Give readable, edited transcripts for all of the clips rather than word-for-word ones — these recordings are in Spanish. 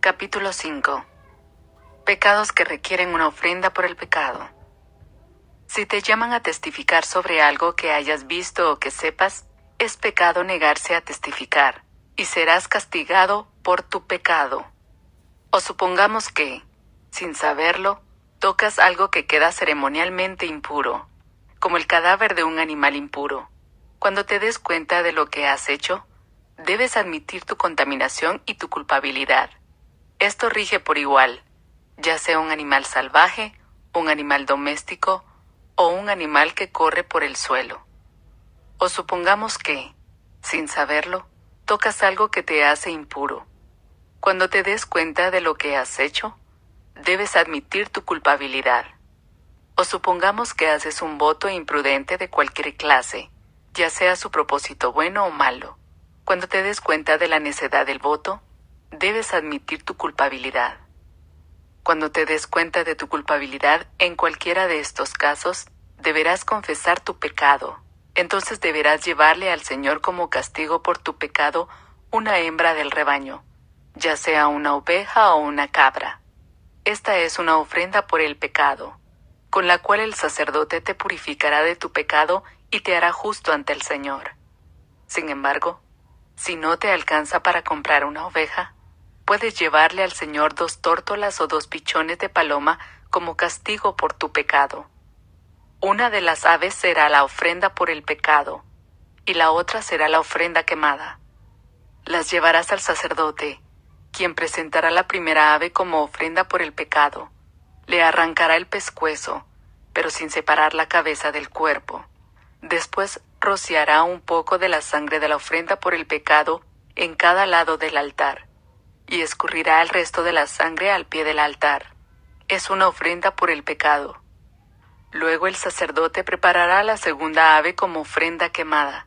Capítulo 5. Pecados que requieren una ofrenda por el pecado. Si te llaman a testificar sobre algo que hayas visto o que sepas, es pecado negarse a testificar, y serás castigado por tu pecado. O supongamos que, sin saberlo, tocas algo que queda ceremonialmente impuro, como el cadáver de un animal impuro. Cuando te des cuenta de lo que has hecho, debes admitir tu contaminación y tu culpabilidad. Esto rige por igual, ya sea un animal salvaje, un animal doméstico o un animal que corre por el suelo. O supongamos que, sin saberlo, tocas algo que te hace impuro. Cuando te des cuenta de lo que has hecho, debes admitir tu culpabilidad. O supongamos que haces un voto imprudente de cualquier clase, ya sea su propósito bueno o malo. Cuando te des cuenta de la necedad del voto, debes admitir tu culpabilidad. Cuando te des cuenta de tu culpabilidad en cualquiera de estos casos, deberás confesar tu pecado. Entonces deberás llevarle al Señor como castigo por tu pecado una hembra del rebaño, ya sea una oveja o una cabra. Esta es una ofrenda por el pecado, con la cual el sacerdote te purificará de tu pecado y te hará justo ante el Señor. Sin embargo, si no te alcanza para comprar una oveja, puedes llevarle al Señor 2 tórtolas o 2 pichones de paloma como castigo por tu pecado. Una de las aves será la ofrenda por el pecado, y la otra será la ofrenda quemada. Las llevarás al sacerdote, quien presentará la primera ave como ofrenda por el pecado. Le arrancará el pescuezo, pero sin separar la cabeza del cuerpo. Después rociará un poco de la sangre de la ofrenda por el pecado en cada lado del altar, y escurrirá el resto de la sangre al pie del altar. Es una ofrenda por el pecado. Luego el sacerdote preparará la segunda ave como ofrenda quemada,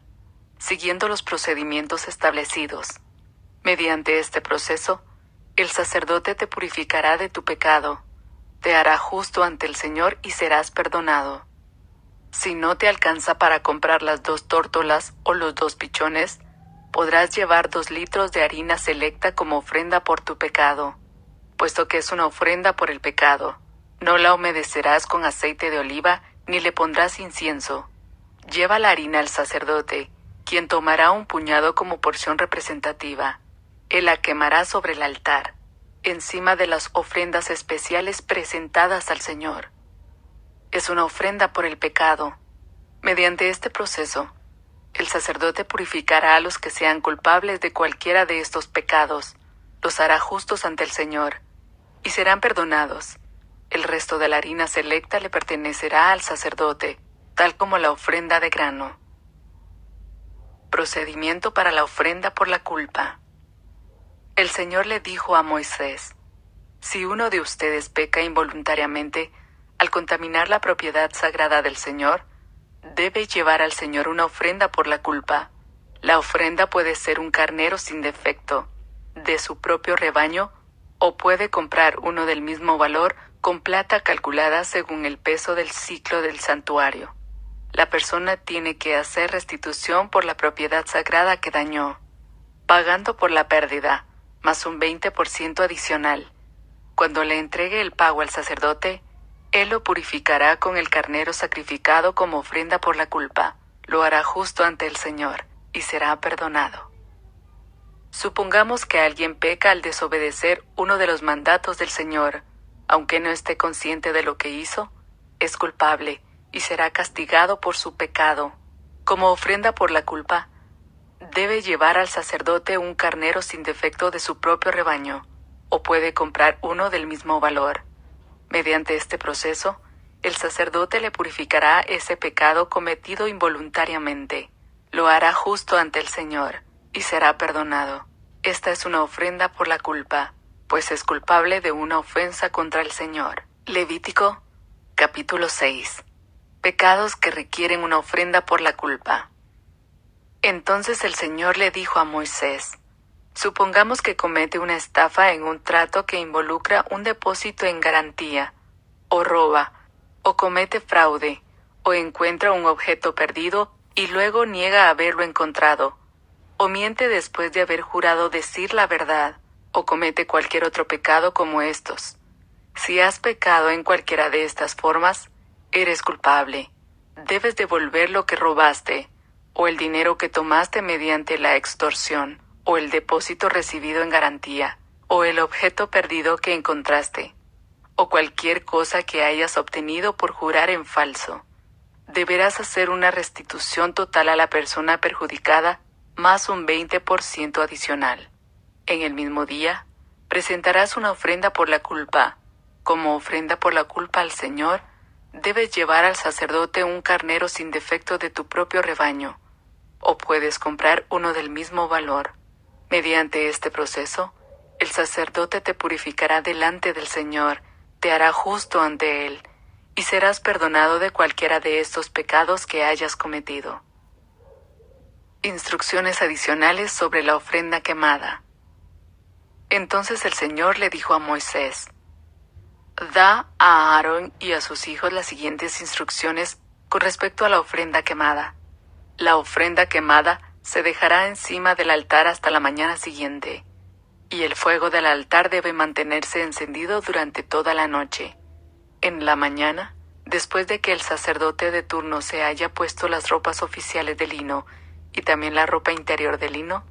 siguiendo los procedimientos establecidos. Mediante este proceso, el sacerdote te purificará de tu pecado, te hará justo ante el Señor y serás perdonado. Si no te alcanza para comprar las 2 tórtolas o los 2 pichones, podrás llevar 2 litros de harina selecta como ofrenda por tu pecado. Puesto que es una ofrenda por el pecado, no la humedecerás con aceite de oliva ni le pondrás incienso. Lleva la harina al sacerdote, quien tomará un puñado como porción representativa. Él la quemará sobre el altar, encima de las ofrendas especiales presentadas al Señor. Es una ofrenda por el pecado. Mediante este proceso, el sacerdote purificará a los que sean culpables de cualquiera de estos pecados, los hará justos ante el Señor, y serán perdonados. El resto de la harina selecta le pertenecerá al sacerdote, tal como la ofrenda de grano. Procedimiento para la ofrenda por la culpa. El Señor le dijo a Moisés: si uno de ustedes peca involuntariamente al contaminar la propiedad sagrada del Señor, debe llevar al Señor una ofrenda por la culpa. La ofrenda puede ser un carnero sin defecto, de su propio rebaño, o puede comprar uno del mismo valor con plata calculada según el peso del siclo del santuario. La persona tiene que hacer restitución por la propiedad sagrada que dañó, pagando por la pérdida, más un 20% adicional. Cuando le entregue el pago al sacerdote, él lo purificará con el carnero sacrificado como ofrenda por la culpa, lo hará justo ante el Señor, y será perdonado. Supongamos que alguien peca al desobedecer uno de los mandatos del Señor, aunque no esté consciente de lo que hizo, es culpable y será castigado por su pecado. Como ofrenda por la culpa, debe llevar al sacerdote un carnero sin defecto de su propio rebaño, o puede comprar uno del mismo valor. Mediante este proceso, el sacerdote le purificará ese pecado cometido involuntariamente, lo hará justo ante el Señor, y será perdonado. Esta es una ofrenda por la culpa, pues es culpable de una ofensa contra el Señor. Levítico, capítulo 6. Pecados que requieren una ofrenda por la culpa. Entonces el Señor le dijo a Moisés: supongamos que comete una estafa en un trato que involucra un depósito en garantía, o roba, o comete fraude, o encuentra un objeto perdido y luego niega haberlo encontrado, o miente después de haber jurado decir la verdad, o comete cualquier otro pecado como estos. Si has pecado en cualquiera de estas formas, eres culpable. Debes devolver lo que robaste, o el dinero que tomaste mediante la extorsión, o el depósito recibido en garantía, o el objeto perdido que encontraste, o cualquier cosa que hayas obtenido por jurar en falso. Deberás hacer una restitución total a la persona perjudicada más un 20% adicional. En el mismo día, presentarás una ofrenda por la culpa. Como ofrenda por la culpa al Señor, debes llevar al sacerdote un carnero sin defecto de tu propio rebaño, o puedes comprar uno del mismo valor. Mediante este proceso, el sacerdote te purificará delante del Señor, te hará justo ante Él, y serás perdonado de cualquiera de estos pecados que hayas cometido. Instrucciones adicionales sobre la ofrenda quemada. Entonces el Señor le dijo a Moisés: Da a Aarón y a sus hijos las siguientes instrucciones con respecto a la ofrenda quemada. La ofrenda quemada se dejará encima del altar hasta la mañana siguiente, y el fuego del altar debe mantenerse encendido durante toda la noche. En la mañana, después de que el sacerdote de turno se haya puesto las ropas oficiales de lino y también la ropa interior de lino,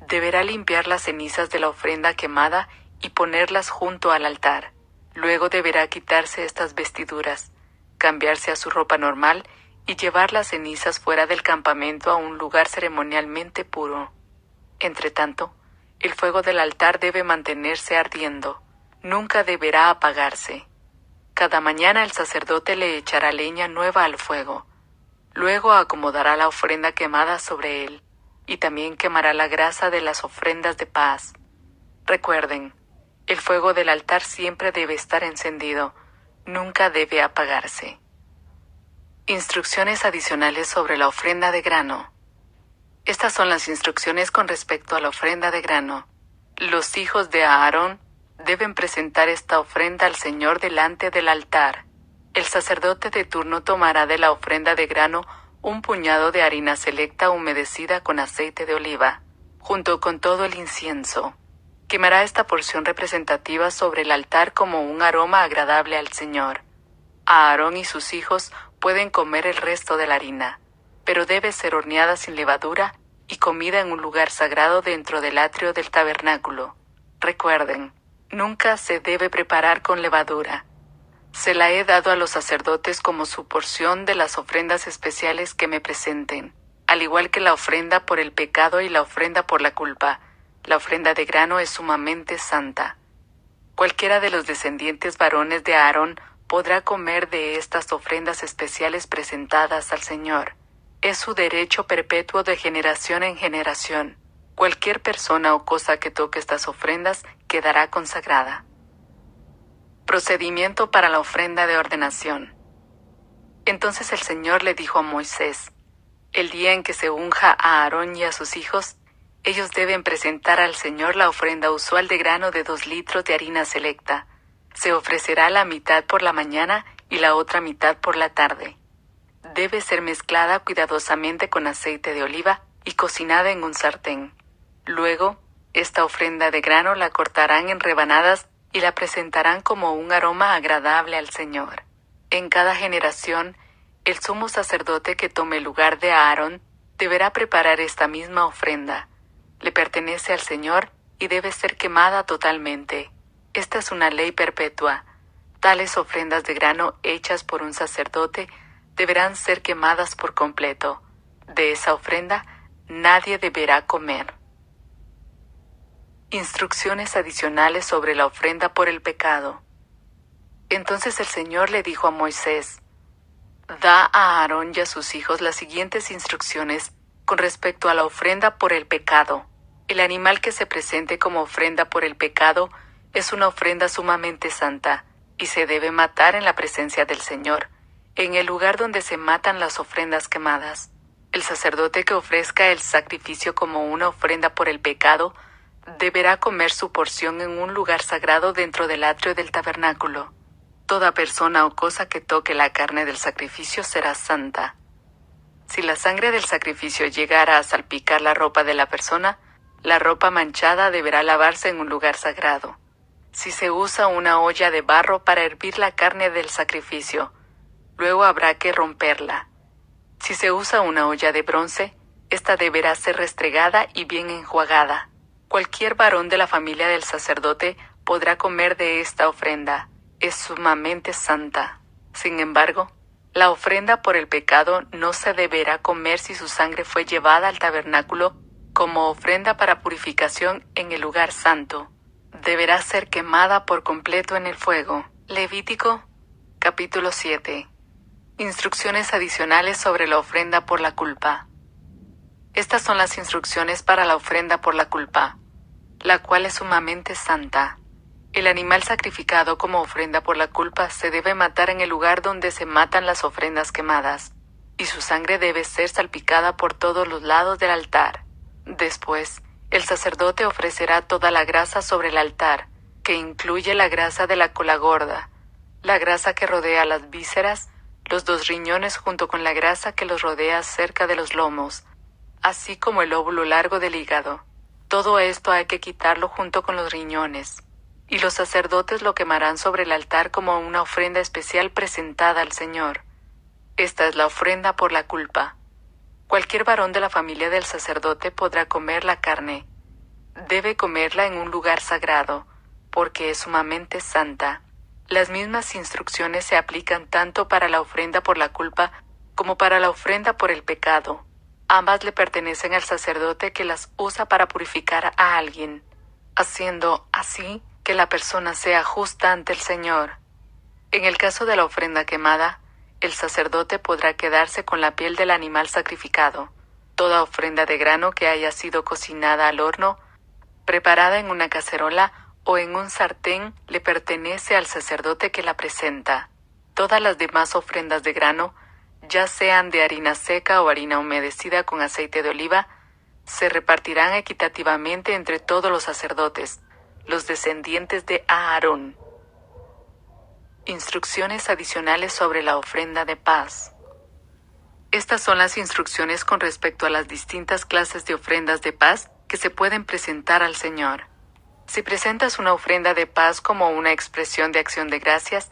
deberá limpiar las cenizas de la ofrenda quemada y ponerlas junto al altar. Luego deberá quitarse estas vestiduras, cambiarse a su ropa normal y llevar las cenizas fuera del campamento a un lugar ceremonialmente puro. Entretanto, el fuego del altar debe mantenerse ardiendo. Nunca deberá apagarse. Cada mañana el sacerdote le echará leña nueva al fuego. Luego acomodará la ofrenda quemada sobre él, y también quemará la grasa de las ofrendas de paz. Recuerden, el fuego del altar siempre debe estar encendido, nunca debe apagarse. Instrucciones adicionales sobre la ofrenda de grano. Estas son las instrucciones con respecto a la ofrenda de grano. Los hijos de Aarón deben presentar esta ofrenda al Señor delante del altar. El sacerdote de turno tomará de la ofrenda de grano un puñado de harina selecta humedecida con aceite de oliva, junto con todo el incienso. Quemará esta porción representativa sobre el altar como un aroma agradable al Señor. Aarón y sus hijos pueden comer el resto de la harina, pero debe ser horneada sin levadura y comida en un lugar sagrado dentro del atrio del tabernáculo. Recuerden, nunca se debe preparar con levadura. Se la he dado a los sacerdotes como su porción de las ofrendas especiales que me presenten, al igual que la ofrenda por el pecado y la ofrenda por la culpa. La ofrenda de grano es sumamente santa. Cualquiera de los descendientes varones de Aarón podrá comer de estas ofrendas especiales presentadas al Señor. Es su derecho perpetuo de generación en generación. Cualquier persona o cosa que toque estas ofrendas quedará consagrada. Procedimiento para la ofrenda de ordenación. Entonces el Señor le dijo a Moisés: el día en que se unja a Aarón y a sus hijos, ellos deben presentar al Señor la ofrenda usual de grano de 2 litros de harina selecta. Se ofrecerá la mitad por la mañana y la otra mitad por la tarde. Debe ser mezclada cuidadosamente con aceite de oliva y cocinada en un sartén. Luego, esta ofrenda de grano la cortarán en rebanadas y la presentarán como un aroma agradable al Señor. En cada generación, el sumo sacerdote que tome el lugar de Aarón deberá preparar esta misma ofrenda. Le pertenece al Señor y debe ser quemada totalmente. Esta es una ley perpetua. Tales ofrendas de grano hechas por un sacerdote deberán ser quemadas por completo. De esa ofrenda nadie deberá comer. Instrucciones adicionales sobre la ofrenda por el pecado. Entonces el Señor le dijo a Moisés: da a Aarón y a sus hijos las siguientes instrucciones con respecto a la ofrenda por el pecado. El animal que se presente como ofrenda por el pecado es una ofrenda sumamente santa y se debe matar en la presencia del Señor, en el lugar donde se matan las ofrendas quemadas. El sacerdote que ofrezca el sacrificio como una ofrenda por el pecado deberá comer su porción en un lugar sagrado dentro del atrio del tabernáculo. Toda persona o cosa que toque la carne del sacrificio será santa. Si la sangre del sacrificio llegara a salpicar la ropa de la persona, La ropa manchada deberá lavarse en un lugar sagrado. Si se usa una olla de barro para hervir la carne del sacrificio, luego habrá que romperla. Si se usa una olla de bronce, esta deberá ser restregada y bien enjuagada. Cualquier varón de la familia del sacerdote podrá comer de esta ofrenda. Es sumamente santa. Sin embargo, la ofrenda por el pecado no se deberá comer si su sangre fue llevada al tabernáculo como ofrenda para purificación en el lugar santo. Deberá ser quemada por completo en el fuego. Levítico, capítulo 7. Instrucciones adicionales sobre la ofrenda por la culpa. Estas son las instrucciones para la ofrenda por la culpa, la cual es sumamente santa. El animal sacrificado como ofrenda por la culpa se debe matar en el lugar donde se matan las ofrendas quemadas, y su sangre debe ser salpicada por todos los lados del altar. Después, el sacerdote ofrecerá toda la grasa sobre el altar, que incluye la grasa de la cola gorda, la grasa que rodea las vísceras, los 2 riñones junto con la grasa que los rodea cerca de los lomos, así como el óvulo largo del hígado. Todo esto hay que quitarlo junto con los riñones, y los sacerdotes lo quemarán sobre el altar como una ofrenda especial presentada al Señor. Esta es la ofrenda por la culpa. Cualquier varón de la familia del sacerdote podrá comer la carne. Debe comerla en un lugar sagrado, porque es sumamente santa. Las mismas instrucciones se aplican tanto para la ofrenda por la culpa como para la ofrenda por el pecado. Ambas le pertenecen al sacerdote que las usa para purificar a alguien, haciendo así que la persona sea justa ante el Señor. En el caso de la ofrenda quemada, el sacerdote podrá quedarse con la piel del animal sacrificado. Toda ofrenda de grano que haya sido cocinada al horno, preparada en una cacerola o en un sartén, le pertenece al sacerdote que la presenta. Todas las demás ofrendas de grano, ya sean de harina seca o harina humedecida con aceite de oliva, se repartirán equitativamente entre todos los sacerdotes, los descendientes de Aarón. Instrucciones adicionales sobre la ofrenda de paz. Estas son las instrucciones con respecto a las distintas clases de ofrendas de paz que se pueden presentar al Señor. Si presentas una ofrenda de paz como una expresión de acción de gracias,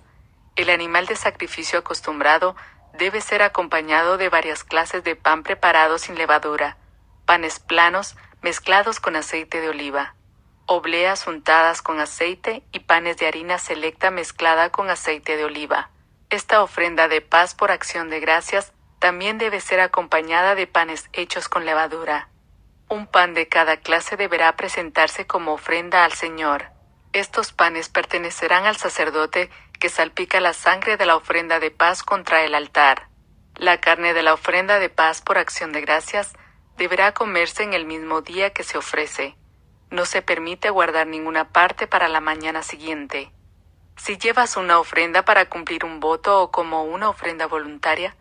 el animal de sacrificio acostumbrado debe ser acompañado de varias clases de pan preparado sin levadura, panes planos mezclados con aceite de oliva, obleas untadas con aceite y panes de harina selecta mezclada con aceite de oliva. Esta ofrenda de paz por acción de gracias también debe ser acompañada de panes hechos con levadura. Un pan de cada clase deberá presentarse como ofrenda al Señor. Estos panes pertenecerán al sacerdote que salpica la sangre de la ofrenda de paz contra el altar. La carne de la ofrenda de paz por acción de gracias deberá comerse en el mismo día que se ofrece. No se permite guardar ninguna parte para la mañana siguiente. Si llevas una ofrenda para cumplir un voto o como una ofrenda voluntaria,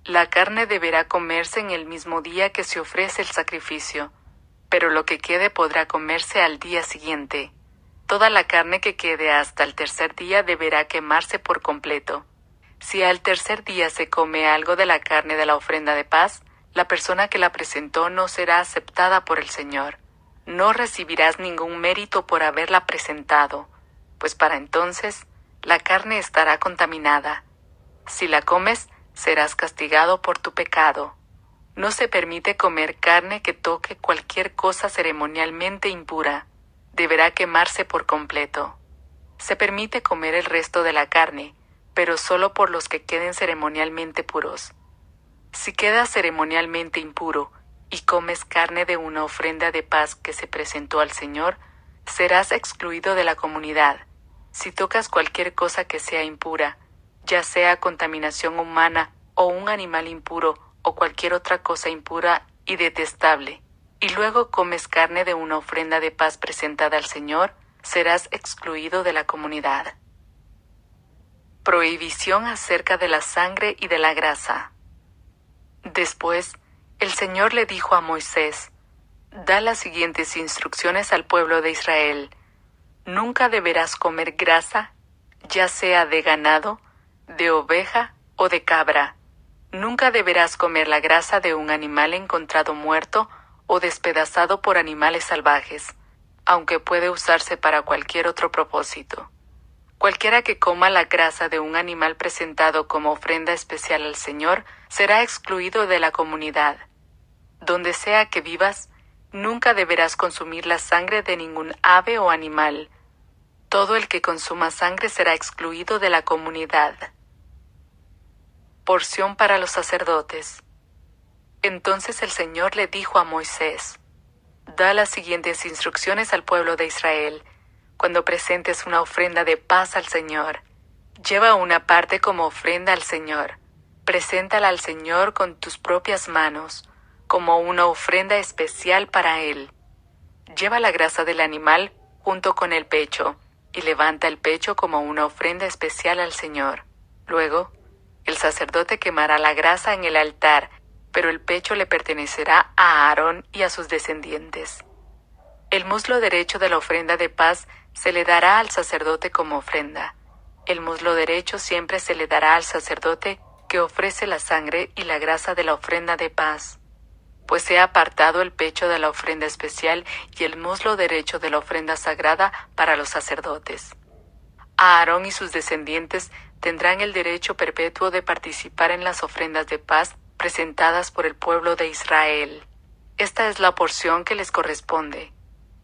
la carne deberá comerse en el mismo día que se ofrece el sacrificio, pero lo que quede podrá comerse al día siguiente. Toda la carne que quede hasta el 3er día deberá quemarse por completo. Si al 3er día se come algo de la carne de la ofrenda de paz, la persona que la presentó no será aceptada por el Señor. No recibirás ningún mérito por haberla presentado, pues para entonces la carne estará contaminada. Si la comes, serás castigado por tu pecado. No se permite comer carne que toque cualquier cosa ceremonialmente impura. Deberá quemarse por completo. Se permite comer el resto de la carne, pero solo por los que queden ceremonialmente puros. Si quedas ceremonialmente impuro y comes carne de una ofrenda de paz que se presentó al Señor, serás excluido de la comunidad. Si tocas cualquier cosa que sea impura, ya sea contaminación humana o un animal impuro o cualquier otra cosa impura y detestable, y luego comes carne de una ofrenda de paz presentada al Señor, serás excluido de la comunidad. Prohibición acerca de la sangre y de la grasa. Después, el Señor le dijo a Moisés: da las siguientes instrucciones al pueblo de Israel. Nunca deberás comer grasa, ya sea de ganado, de oveja o de cabra. Nunca deberás comer la grasa de un animal encontrado muerto o despedazado por animales salvajes, aunque puede usarse para cualquier otro propósito. Cualquiera que coma la grasa de un animal presentado como ofrenda especial al Señor será excluido de la comunidad. Donde sea que vivas, nunca deberás consumir la sangre de ningún ave o animal. Todo el que consuma sangre será excluido de la comunidad. Porción para los sacerdotes. Entonces el Señor le dijo a Moisés: Da las siguientes instrucciones al pueblo de Israel. Cuando presentes una ofrenda de paz al Señor, lleva una parte como ofrenda al Señor. Preséntala al Señor con tus propias manos, como una ofrenda especial para Él. Lleva la grasa del animal junto con el pecho, y levanta el pecho como una ofrenda especial al Señor. Luego, el sacerdote quemará la grasa en el altar, pero el pecho le pertenecerá a Aarón y a sus descendientes. El muslo derecho de la ofrenda de paz se le dará al sacerdote como ofrenda. El muslo derecho siempre se le dará al sacerdote que ofrece la sangre y la grasa de la ofrenda de paz, pues se ha apartado el pecho de la ofrenda especial y el muslo derecho de la ofrenda sagrada para los sacerdotes. Aarón y sus descendientes tendrán el derecho perpetuo de participar en las ofrendas de paz presentadas por el pueblo de Israel. Esta es la porción que les corresponde.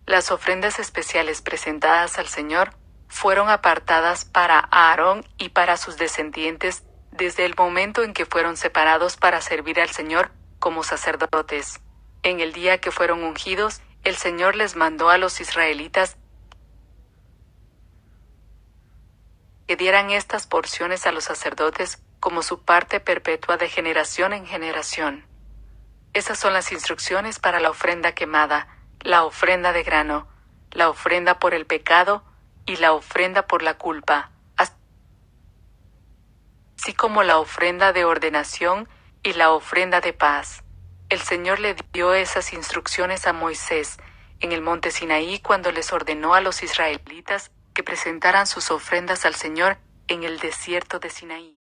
Las ofrendas especiales presentadas al Señor fueron apartadas para Aarón y para sus descendientes desde el momento en que fueron separados para servir al Señor como sacerdotes. En el día que fueron ungidos, el Señor les mandó a los israelitas que dieran estas porciones a los sacerdotes como su parte perpetua de generación en generación. Esas son las instrucciones para la ofrenda quemada, la ofrenda de grano, la ofrenda por el pecado y la ofrenda por la culpa, así como la ofrenda de ordenación y la ofrenda de paz. El Señor le dio esas instrucciones a Moisés en el monte Sinaí cuando les ordenó a los israelitas que presentaran sus ofrendas al Señor en el desierto de Sinaí.